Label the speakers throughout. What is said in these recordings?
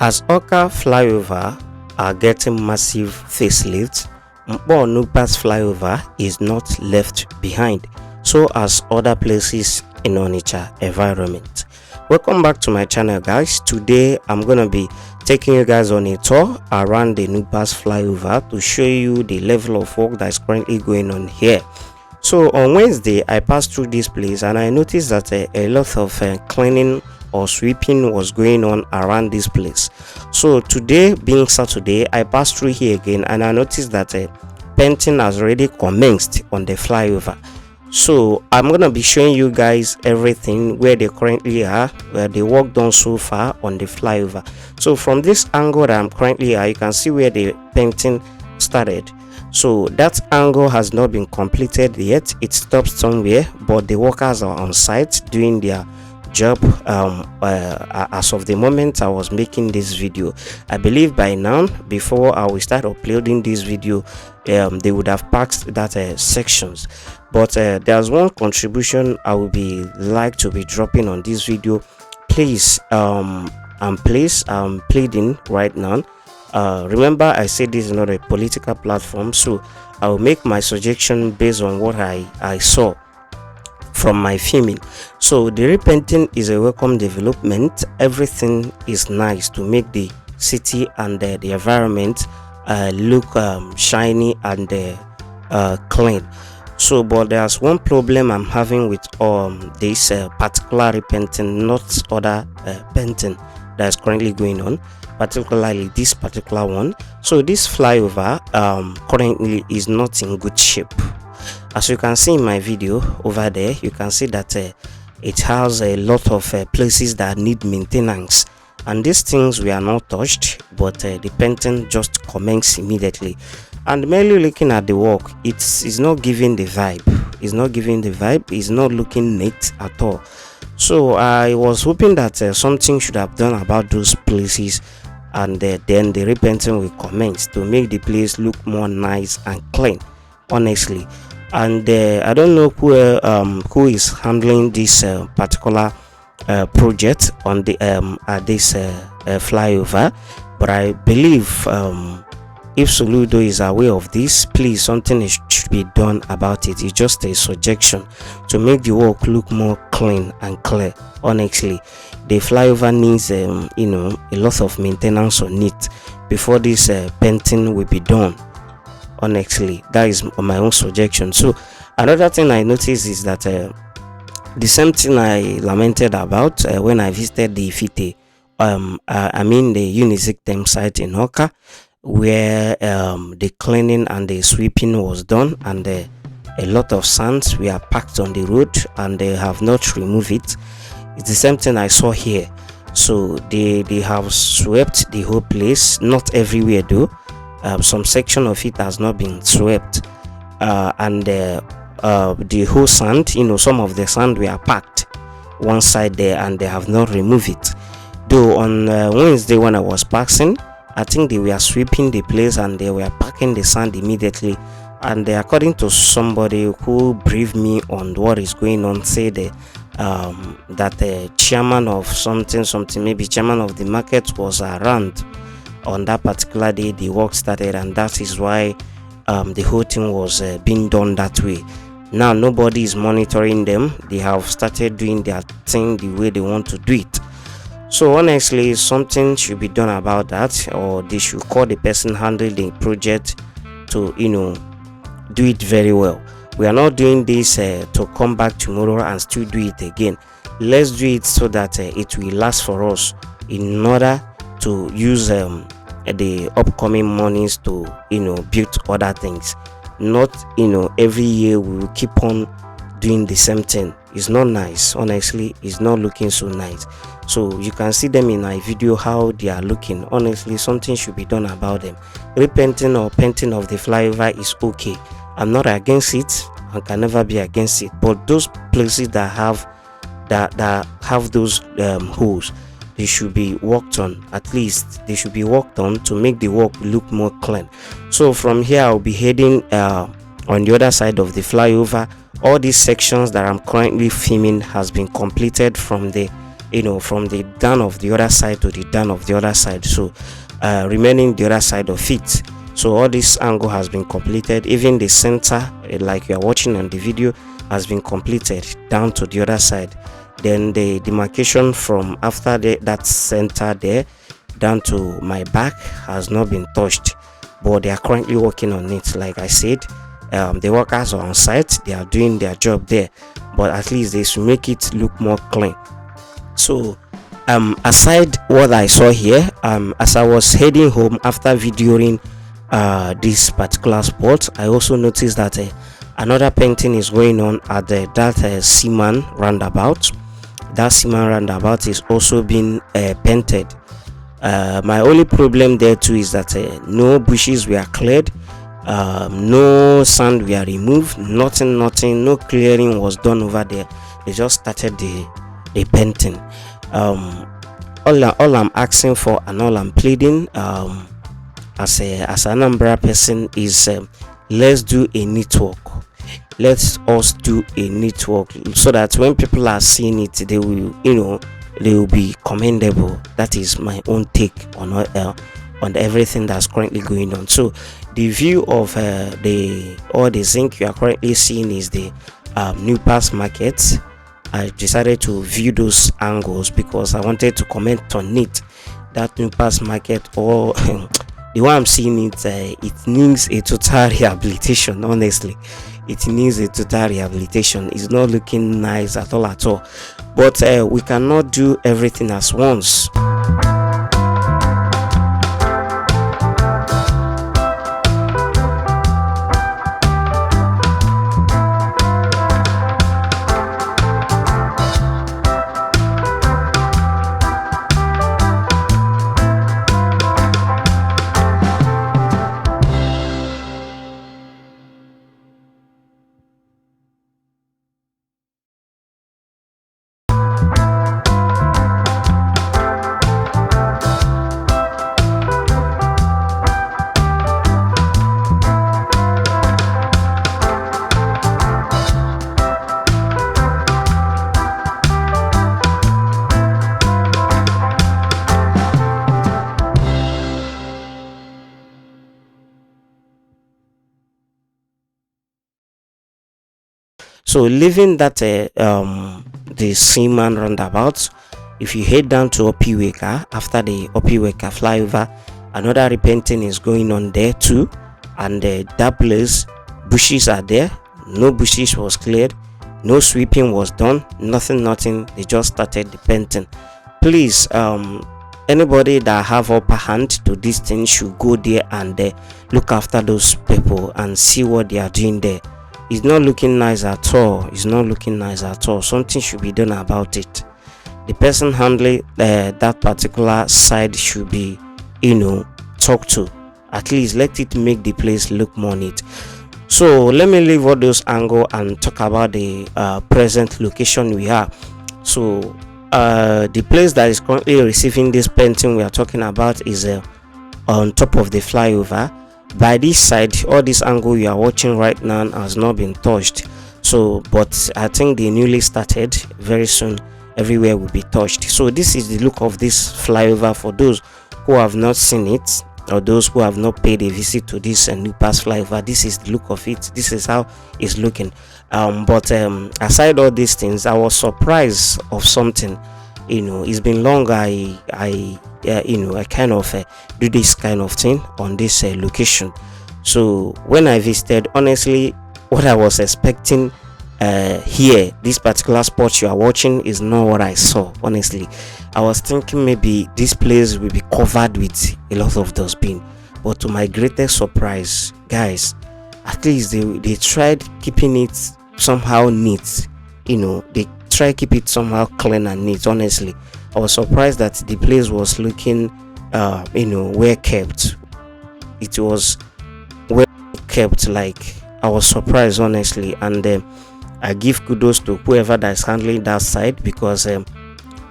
Speaker 1: As Oka Flyover are getting massive facelifts, Nkpor Flyover is not left behind, so as other places in Onitsha environment. Welcome back to my channel, guys. Today I'm gonna be taking you guys on a tour around the Nkpor Flyover to show you the level of work that is currently going on here. So on Wednesday I passed through this place and I noticed that a lot of cleaning or sweeping was going on around this place. So today, being Saturday, I passed through here again and I noticed that painting has already commenced on the flyover. So I'm gonna be showing you guys everything where they currently are, where they work done so far on the flyover. So from this angle that I'm currently at, you can see where the painting started. So that angle has not been completed yet. It stopped somewhere, but the workers are on site doing their job. As of the moment I was making this video, I believe by now, before I will start uploading this video, they would have packed that sections. But there's one contribution I will be like to be dropping on this video. Please, I'm pleading right now. Remember, I said this is not a political platform, so I will make my suggestion based on what I saw from my filming. So the repainting is a welcome development. Everything is nice to make the city and the environment look shiny and clean. So but there's one problem I'm having with this particular repainting, not other painting that's currently going on, particularly this particular one. So this flyover currently is not in good shape. As you can see in my video over there, you can see that it has a lot of places that need maintenance, and these things we are not touched, but the painting just commenced immediately. And merely looking at the work, it's not giving the vibe. It's not giving the vibe. It's not looking neat at all. So I was hoping that something should have done about those places, and then the repainting will commence to make the place look more nice and clean, honestly. And I don't know who is handling this particular project on the at this flyover, but I believe if Soludo is aware of this, please, something should be done about it. It's just a suggestion to make the work look more clean and clear. Honestly, the flyover needs a lot of maintenance on it before this painting will be done. Honestly, that is my own suggestion. So another thing I noticed is that the same thing I lamented about when I visited the Ifite, I mean the Unisictem site in Oka, where the cleaning and the sweeping was done, and a lot of sands were packed on the road and they have not removed it. It's the same thing I saw here. So they have swept the whole place, not everywhere though. Some section of it has not been swept, and the whole sand, some of the sand were packed one side there and they have not removed it. Though on Wednesday when I was passing, I think they were sweeping the place and they were packing the sand immediately. And according to somebody who briefed me on what is going on, said that the chairman of something, maybe chairman of the market, was around on that particular day the work started, and that is why the whole thing was being done that way. Now nobody is monitoring them. They have started doing their thing the way they want to do it. So honestly, something should be done about that, or they should call the person handling the project to do it very well. We are not doing this to come back tomorrow and still do it again. Let's do it so that it will last for us, in order to use the upcoming monies to build other things. Not every year we will keep on doing the same thing. It's not nice. Honestly, it's not looking so nice. So you can see them in my video how they are looking. Honestly, something should be done about them. Repainting or painting of the flyover is okay. I'm not against it. I can never be against it. But those places that have those holes, they should be worked on. At least they should be worked on to make the work look more clean. So from here I'll be heading on the other side of the flyover. All these sections that I'm currently filming has been completed from the from the down of the other side to the down of the other side, so remaining the other side of it. So all this angle has been completed. Even the center, like you are watching on the video, has been completed down to the other side. Then the demarcation from after that center there down to my back has not been touched, but they are currently working on it. Like I said, the workers are on site, they are doing their job there, but at least they should make it look more clean. So aside what I saw here, as I was heading home after videoing this particular spot, I also noticed that another painting is going on at that Seaman roundabout. That Seaman roundabout is also being painted. My only problem there too is that no bushes were cleared, no sand were removed, nothing, no clearing was done over there. They just started the painting. All I'm asking for and all I'm pleading as an Anambra person is let's do a network. Let us do a network so that when people are seeing it, they will, they will be commendable. That is my own take on everything that's currently going on. So the view of all the zinc you are currently seeing is the New Pass Market. I decided to view those angles because I wanted to comment on it. That New Pass Market, or the way I'm seeing it, it needs a total rehabilitation. Honestly, it needs a total rehabilitation. It's not looking nice at all. But we cannot do everything at once. So leaving that the Seaman roundabout, if you head down to Opiweka, after the Opiweka flyover, another repainting is going on there too, and that place, bushes are there. No bushes was cleared, no sweeping was done, nothing. They just started the painting. Please, anybody that have upper hand to this thing should go there and look after those people and see what they are doing there. It's not looking nice at all. Something should be done about it. The person handling that particular side should be, talked to. At least let it make the place look more neat. So let me leave all those angles and talk about the present location we are. So the place that is currently receiving this painting we are talking about is on top of the flyover. By this side, all this angle you are watching right now has not been touched. So, but I think they newly started. Very soon, everywhere will be touched. So this is the look of this flyover for those who have not seen it, or those who have not paid a visit to this New Pass flyover. This is the look of it. This is how it's looking. But aside all these things, I was surprised of something. It's been long. I kind of do this kind of thing on this location. So when I visited, honestly, what I was expecting here, this particular spot you are watching, is not what I saw. Honestly, I was thinking maybe this place will be covered with a lot of dustbin, but to my greatest surprise, guys, at least they tried keeping it somehow neat. They try keep it somehow clean and neat. Honestly, I was surprised that the place was looking well kept. It was well kept. Like, I was surprised, honestly, and I give kudos to whoever that is handling that side, because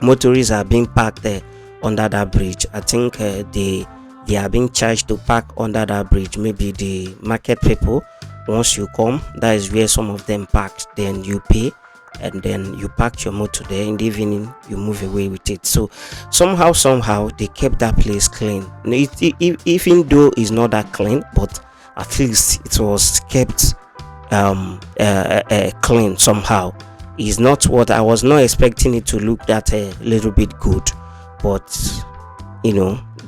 Speaker 1: motorists are being parked there under that bridge. I think they are being charged to park under that bridge. Maybe the market people, once you come, that is where some of them parked, then you pay and then you park your motor there. In the evening you move away with it. So somehow they kept that place clean. Even though it's not that clean, but at least it was kept clean somehow. Is not what I was not expecting it to look that a little bit good, but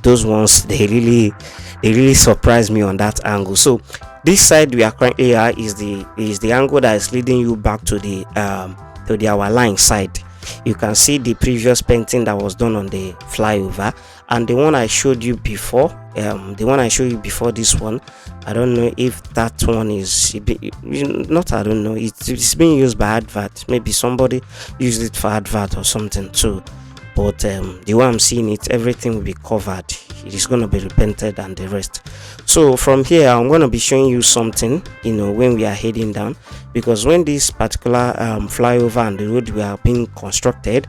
Speaker 1: those ones, they really surprised me on that angle. So this side we are currently at is the angle that is leading you back to the our line side. You can see the previous painting that was done on the flyover, and the one I showed you before, this one, I don't know if that one is not, I don't know, it's being used by advert. Maybe somebody used it for advert or something too, but the way I'm seeing it, everything will be covered. It is going to be repainted and the rest. So from here I'm going to be showing you something when we are heading down, because when this particular flyover and the road were being constructed,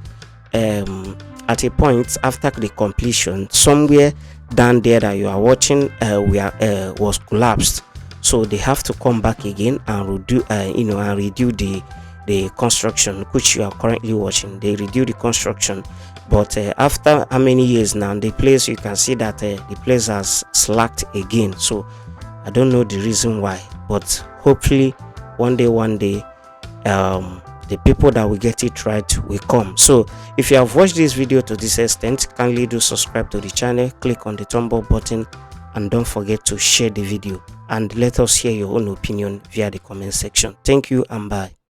Speaker 1: at a point after the completion, somewhere down there that you are watching was collapsed. So they have to come back again and redo the construction, which you are currently watching. They redo the construction, but after how many years now, the place, you can see that the place has slacked again. So I don't know the reason why, but hopefully one day the people that will get it right will come. So if you have watched this video to this extent, kindly do subscribe to the channel, click on the thumb up button, and don't forget to share the video, and let us hear your own opinion via the comment section. Thank you and bye.